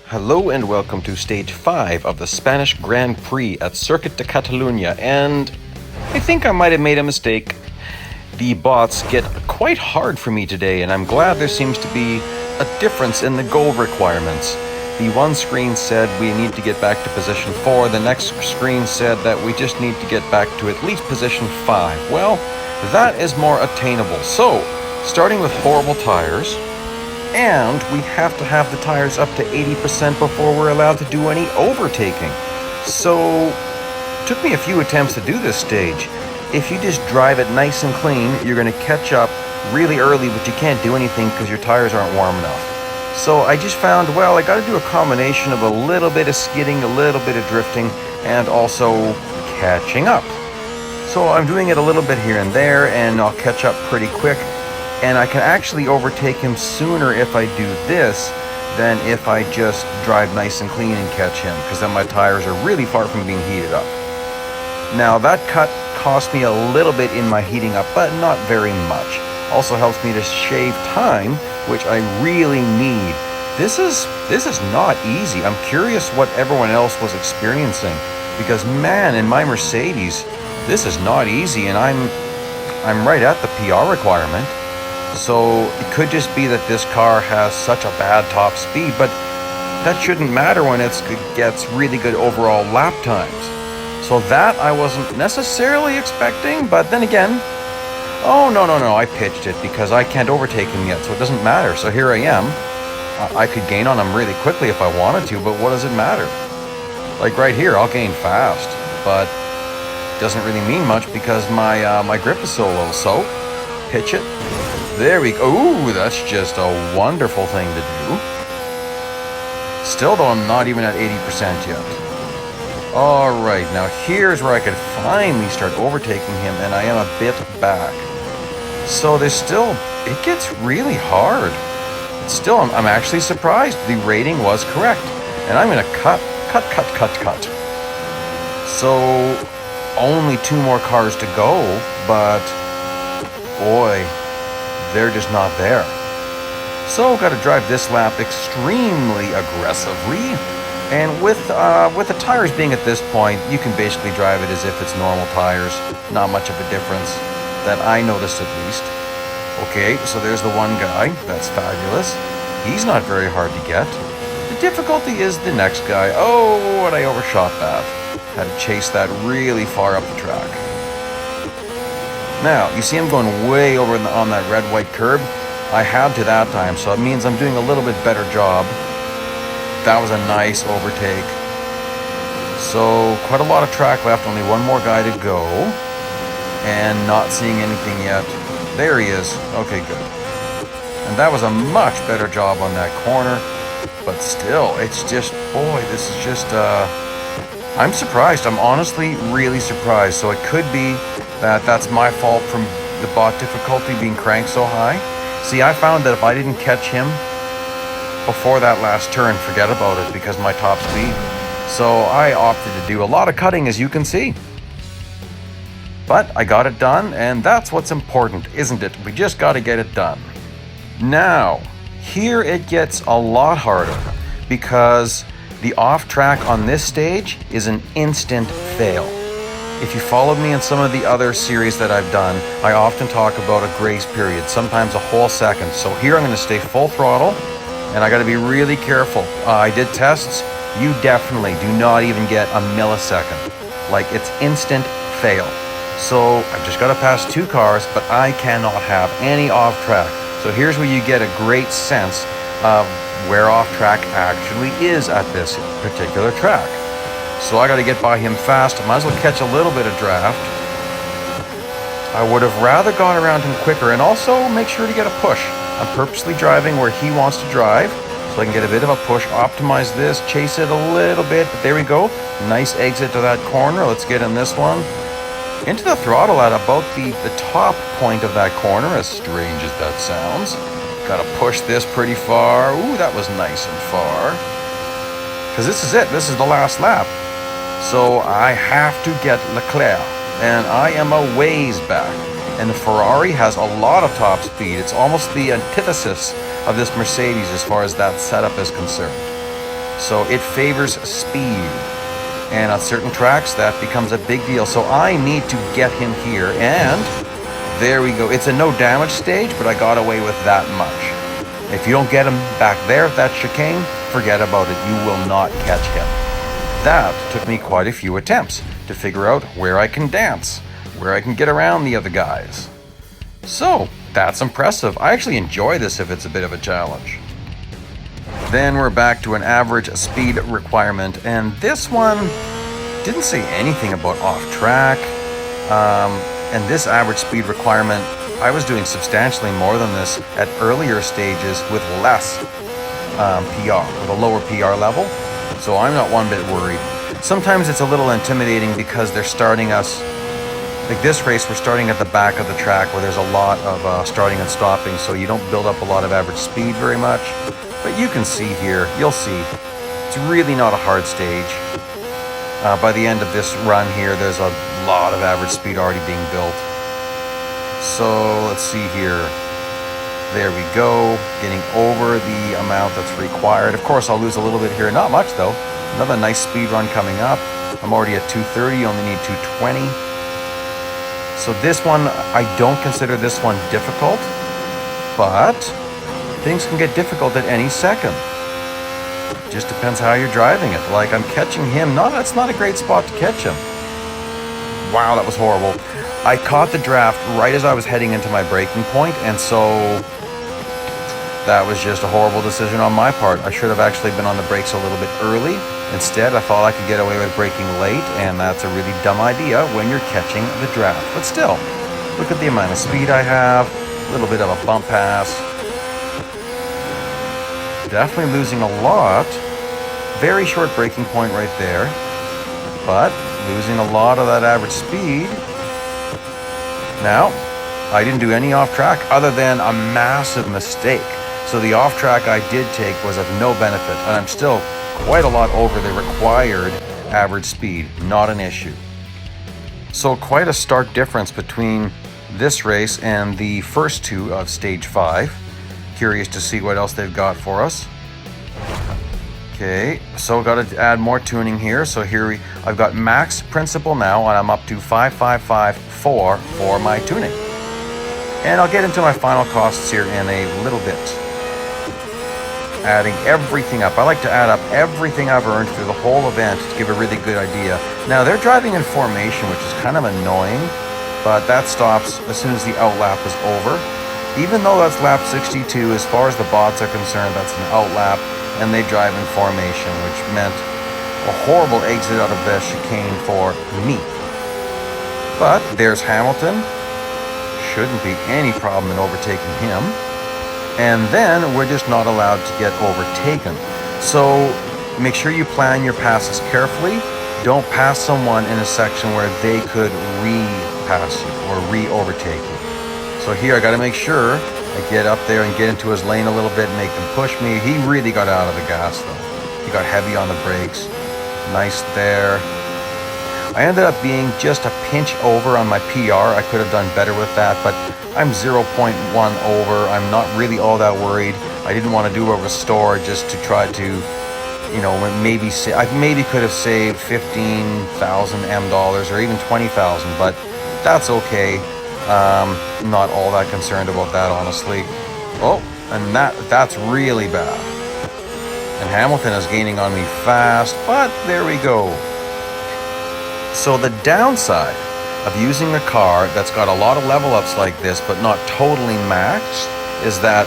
Hello and welcome to stage 5 of the Spanish Grand Prix at Circuit de Catalunya, and I think I might have made a mistake. The bots get quite hard for me today, and I'm glad there seems to be a difference in the goal requirements. The one screen said we need to get back to position 4, the next screen said that we just need to get back to at least position 5. Well, that is more attainable. So, starting with horrible tires, and we have to have the tires up to 80% before we're allowed to do any overtaking. So, it took me a few attempts to do this stage. If you just drive it nice and clean, you're going to catch up really early, but you can't do anything because your tires aren't warm enough. So I just found, well, I got to do a combination of a little bit of skidding, a little bit of drifting, and also catching up. So I'm doing it a little bit here and there, and I'll catch up pretty quick. And I can actually overtake him sooner if I do this than if I just drive nice and clean and catch him, because then my tires are really far from being heated up. Now that cut cost me a little bit in my heating up, but not very much. Also helps me to shave time, which I really need. This is not easy. I'm curious what everyone else was experiencing, because man, in my Mercedes, this is not easy, and I'm right at the PR requirement. So it could just be that this car has such a bad top speed, but that shouldn't matter when it gets really good overall lap times. So that I wasn't necessarily expecting, but then again, oh no, I pitched it because I can't overtake him yet, so it doesn't matter. So here I am. I could gain on him really quickly if I wanted to, but what does it matter? Like right here, I'll gain fast, but it doesn't really mean much because my grip is so low. So pitch it. There we go. Ooh, that's just a wonderful thing to do. Still though, I'm not even at 80% yet. Alright, now here's where I could finally start overtaking him, and I am a bit back. So there's still, it gets really hard. Still, I'm actually surprised the rating was correct. And I'm gonna cut. So, only 2 more cars to go, but boy, they're just not there. So got to drive this lap extremely aggressively, and with the tires being at this point, you can basically drive it as if it's normal tires. Not much of a difference that I noticed, at least. Okay, so there's the one guy. That's fabulous. He's not very hard to get. The difficulty is the next guy. Oh, and I overshot that. Had to chase that really far up the track. Now, you see I'm going way over on that red-white curb. I had to that time, so it means I'm doing a little bit better job. That was a nice overtake. So, quite a lot of track left, only one more guy to go. And not seeing anything yet. There he is. Okay, good. And that was a much better job on that corner. But still, it's just, boy, this is just, I'm surprised. I'm honestly really surprised. So it could be that's my fault from the bot difficulty being cranked so high. See, I found that if I didn't catch him before that last turn, forget about it because my top speed. So I opted to do a lot of cutting, as you can see. But I got it done, and that's what's important, isn't it? We just got to get it done. Now, here it gets a lot harder because the off track on this stage is an instant fail. If you followed me in some of the other series that I've done, I often talk about a grace period, sometimes a whole second. So here I'm going to stay full throttle, and I got to be really careful. I did tests. You definitely do not even get a millisecond. Like, it's instant fail. So I've just got to pass 2 cars, but I cannot have any off track. So here's where you get a great sense of where off track actually is at this particular track. So I got to get by him fast. I might as well catch a little bit of draft. I would have rather gone around him quicker, and also make sure to get a push. I'm purposely driving where he wants to drive, so I can get a bit of a push, optimize this, chase it a little bit, but there we go. Nice exit to that corner. Let's get in this one. Into the throttle at about the top point of that corner, as strange as that sounds. Got to push this pretty far. Ooh, that was nice and far. Because this is it. This is the last lap. So I have to get Leclerc, and I am a ways back. And the Ferrari has a lot of top speed. It's almost the antithesis of this Mercedes as far as that setup is concerned. So it favors speed. And on certain tracks, that becomes a big deal. So I need to get him here, and there we go. It's a no damage stage, but I got away with that much. If you don't get him back there at that chicane, forget about it. You will not catch him. That took me quite a few attempts to figure out where I can dance, where I can get around the other guys. So, that's impressive. I actually enjoy this if it's a bit of a challenge. Then we're back to an average speed requirement, and this one didn't say anything about off track. And this average speed requirement, I was doing substantially more than this at earlier stages with less PR, with a lower PR level. So I'm not one bit worried. Sometimes it's a little intimidating because they're starting us, like this race, we're starting at the back of the track where there's a lot of starting and stopping, so you don't build up a lot of average speed very much. But you can see here, you'll see, it's really not a hard stage. By the end of this run here, there's a lot of average speed already being built. So let's see here. There we go, getting over the amount that's required. Of course, I'll lose a little bit here, not much though. Another nice speed run coming up. I'm already at 230, only need 220. So this one, I don't consider this one difficult, but things can get difficult at any second. Just depends how you're driving it. Like I'm catching him, that's not a great spot to catch him. Wow, that was horrible. I caught the draft right as I was heading into my braking point, and so that was just a horrible decision on my part. I should have actually been on the brakes a little bit early. Instead, I thought I could get away with braking late, and that's a really dumb idea when you're catching the draft. But still, look at the amount of speed I have, a little bit of a bump pass. Definitely losing a lot. Very short braking point right there, but losing a lot of that average speed. Now, I didn't do any off track other than a massive mistake. So the off track I did take was of no benefit, and I'm still quite a lot over the required average speed, not an issue. So quite a stark difference between this race and the first two of stage 5. Curious to see what else they've got for us. Okay, so got to add more tuning here. So here I've got max principal now, and I'm up to 5554 for my tuning. And I'll get into my final costs here in a little bit. Adding everything up. I like to add up everything I've earned through the whole event to give a really good idea. Now they're driving in formation, which is kind of annoying, but that stops as soon as the outlap is over. Even though that's lap 62, as far as the bots are concerned, that's an outlap, and they drive in formation, which meant a horrible exit out of the chicane for me. But there's Hamilton. Shouldn't be any problem in overtaking him. And then we're just not allowed to get overtaken. So make sure you plan your passes carefully. Don't pass someone in a section where they could re-pass you or re-overtake you. So here I got to make sure I get up there and get into his lane a little bit and make him push me. He really got out of the gas though. He got heavy on the brakes. Nice there. I ended up being just a pinch over on my PR. I could have done better with that, but I'm 0.1 over. I'm not really all that worried. I didn't want to do a restore just to try to, you know, maybe say, I maybe could have saved 15,000 M dollars or even 20,000, but that's okay. Not all that concerned about that, honestly. Oh, and that's really bad. And Hamilton is gaining on me fast, but there we go. So the downside of using a car that's got a lot of level ups like this, but not totally maxed, is that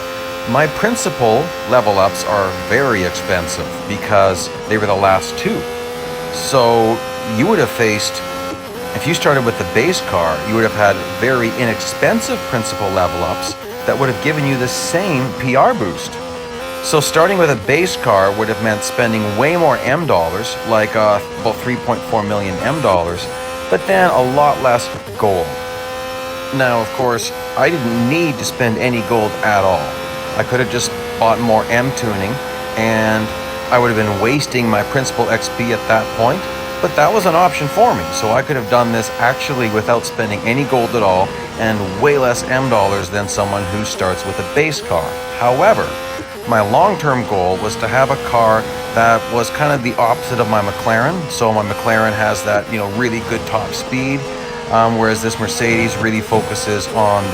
my principal level ups are very expensive because they were the last two. So you would have faced, if you started with the base car, you would have had very inexpensive principal level ups that would have given you the same PR boost. So starting with a base car would have meant spending way more M dollars, like about 3.4 million M dollars, but then a lot less gold. Now, of course, I didn't need to spend any gold at all. I could have just bought more M tuning, and I would have been wasting my principal XP at that point, but that was an option for me, so I could have done this actually without spending any gold at all, and way less M dollars than someone who starts with a base car. However, my long-term goal was to have a car that was kind of the opposite of my McLaren. So my McLaren has that, really good top speed, whereas this Mercedes really focuses on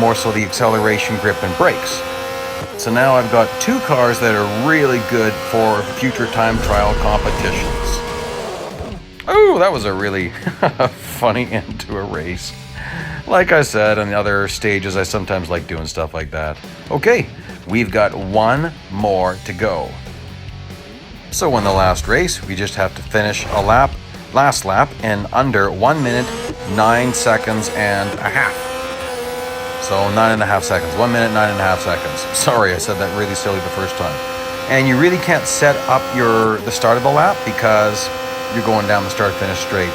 more so the acceleration, grip, and brakes. So now I've got two cars that are really good for future time trial competitions. Oh, that was a really funny end to a race. Like I said, on the other stages, I sometimes like doing stuff like that. Okay, we've got one more to go. So in the last race, we just have to finish last lap in under 1 minute, 9 seconds and a half. So 9.5 seconds, 1 minute, 9.5 seconds. Sorry, I said that really silly the first time. And you really can't set up the start of the lap because you're going down the start-finish straight.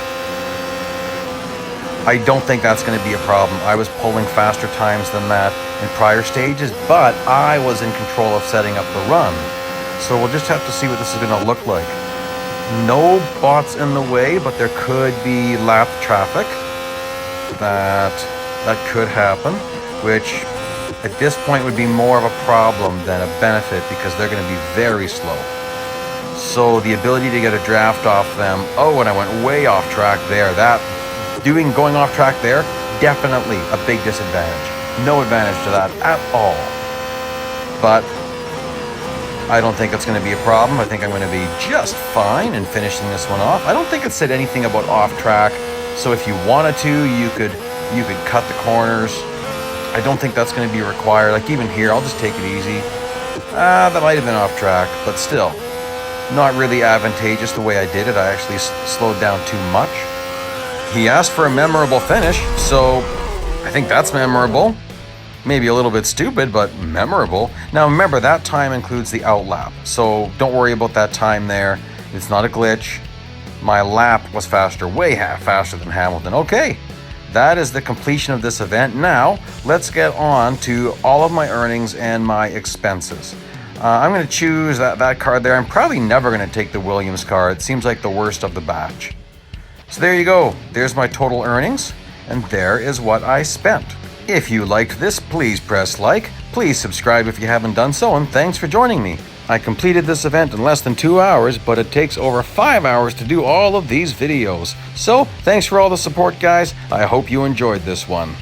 I don't think that's going to be a problem. I was pulling faster times than that in prior stages, but I was in control of setting up the run. So we'll just have to see what this is going to look like. No bots in the way, but there could be lap traffic. That could happen, which at this point would be more of a problem than a benefit because they're going to be very slow. So the ability to get a draft off them, and I went way off track there. Going off track there, definitely a big disadvantage. No advantage to that at all. But I don't think it's going to be a problem. I think I'm going to be just fine in finishing this one off. I don't think it said anything about off track. So if you wanted to, you could cut the corners. I don't think that's going to be required. Like even here, I'll just take it easy. That might have been off track, but still, not really advantageous the way I did it. I actually slowed down too much. He asked for a memorable finish, so I think that's memorable. Maybe a little bit stupid, but memorable. Now remember, that time includes the outlap, so don't worry about that time there. It's not a glitch. My lap was faster, way faster than Hamilton. Okay, that is the completion of this event. Now, let's get on to all of my earnings and my expenses. I'm going to choose that card there. I'm probably never going to take the Williams car. It seems like the worst of the batch. So there you go. There's my total earnings, and there is what I spent. If you liked this, please press like. Please subscribe if you haven't done so, and thanks for joining me. I completed this event in less than 2 hours, but it takes over 5 hours to do all of these videos. So, thanks for all the support, guys. I hope you enjoyed this one.